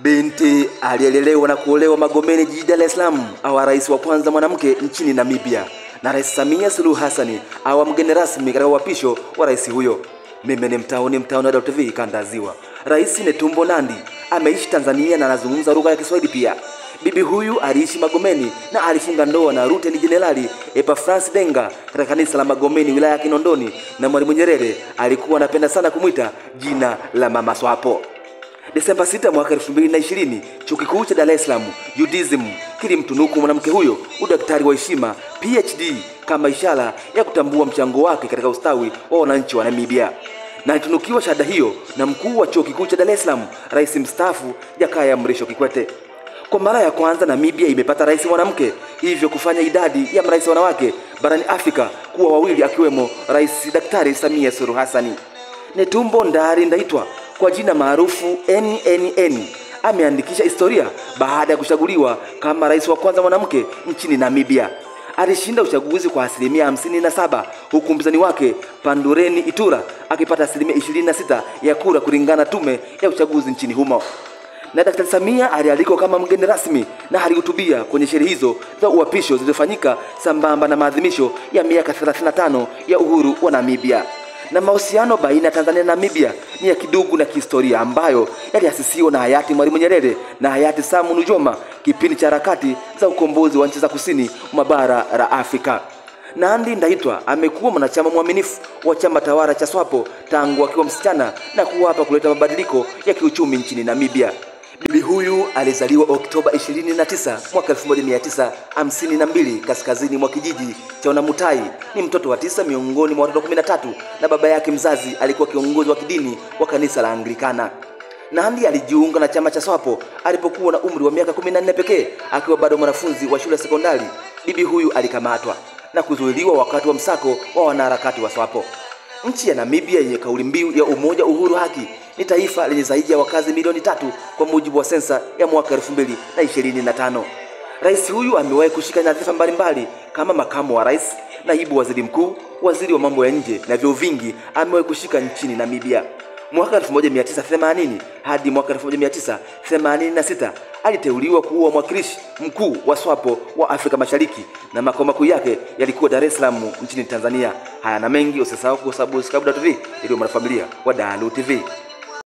Binti aliyelelewa na kuolewa Magomeni jijini Dar es Salaam awa rais wa kwanza mwanamke nchini Namibia, na Rais Samia Suluhu Hassan awa mgeni rasmi katika uapisho wa rais huyo. Mimi ni mtaoni wa TV kanda Ziwa. Rais Netumbo Nandi ameishi Tanzania na anazungumza lugha ya Kiswahili pia. Bibi huyu aliishi Magomeni na alifunga ndoa na Luteni Jenerali Epafrance Denga katika kanisa la Magomeni wilaya ya Kinondoni, na Mwalimu Nyerere alikuwa anapenda sana kumwita jina la Mama Swapo. Desemba 6 mwaka 2020, Chuo Kikuu cha Dar es Salaam UDSM kilimtunuku mwanamke huyo udaktari wa heshima PhD kama ishara ya kutambua mchango wake katika ustawi wa wananchi wa Namibia. Na alitunukiwa shahada hiyo na mkuu wa Chuo Kikuu cha Dar es Salaam, Rais mstaafu Jakaya Mrisho Kikwete. Kwa mara ya kwanza Namibia imepata rais mwanamke, hivyo kufanya idadi ya marais wanawake barani Afrika kuwa wawili, akiwemo Rais Daktari Samia Suluhu Hassan. Netumbo Ndari Ndaitwa kwa jina maarufu NNN ameandikisha historia baada ya kuchaguliwa kama rais wa kwanza mwanamke nchini Namibia. Alishinda uchaguzi kwa 57%, huku mpinzani wake Pandureni Itura akipata 26% ya kura kulingana na tume ya uchaguzi nchini humo. Na Daktari Samia alialikwa kama mgeni rasmi na alihutubia kwenye sherehe hizo za uapisho zilizofanyika sambamba na maadhimisho ya miaka 35 ya uhuru wa Namibia. Na mahusiano baina ya Tanzania na Namibia ni ya kidugu na kihistoria ambayo yaliasisiwa na hayati Mwalimu Nyerere na hayati Sam Nujoma kipindi cha harakati za ukombozi wa nchi za kusini mwa bara la Afrika. Nandi Ndaitwa amekuwa mwanachama mwaminifu wa chama tawala cha SWAPO tangu akiwa msichana na kuwapa kuleta mabadiliko ya kiuchumi nchini Namibia. Bibi huyu alizaliwa Oktoba 29 mwaka 1952 kaskazini mwa kijiji cha Onamutai. Ni mtoto wa 9 miongoni mwa watoto 13, na baba yake mzazi alikuwa kiongozi wa kidini wa kanisa la Anglikana. Nandi alijiunga na chama cha SWAPO alipokuwa na umri wa miaka 14 pekee, akiwa bado mwanafunzi wa shule ya sekondari. Bibi huyu alikamatwa na kuzuiliwa wakati wa msako wa wanaharakati wa SWAPO. Nchi ya Namibia yenye kauli mbiu ya umoja, uhuru, haki ni taifa lenye zaidi ya wakazi milioni 3 kwa mujibu wa sensa ya mwaka 2025. Rais huyu amewahi kushika nyadhifa mbalimbali kama makamu wa rais, naibu waziri mkuu, waziri wa mambo ya nje na vyeo vingi amewahi kushika nchini Namibia. Mwaka 1980 hadi mwaka 1986 aliteuliwa kuwa mwakilishi mkuu wa SWAPO wa Afrika Mashariki, na makao makuu yake yalikuwa Dar es Salaam nchini Tanzania. Haya na mengi usisahau kusubscribe TV ili mwanafamilia wa Dalu TV.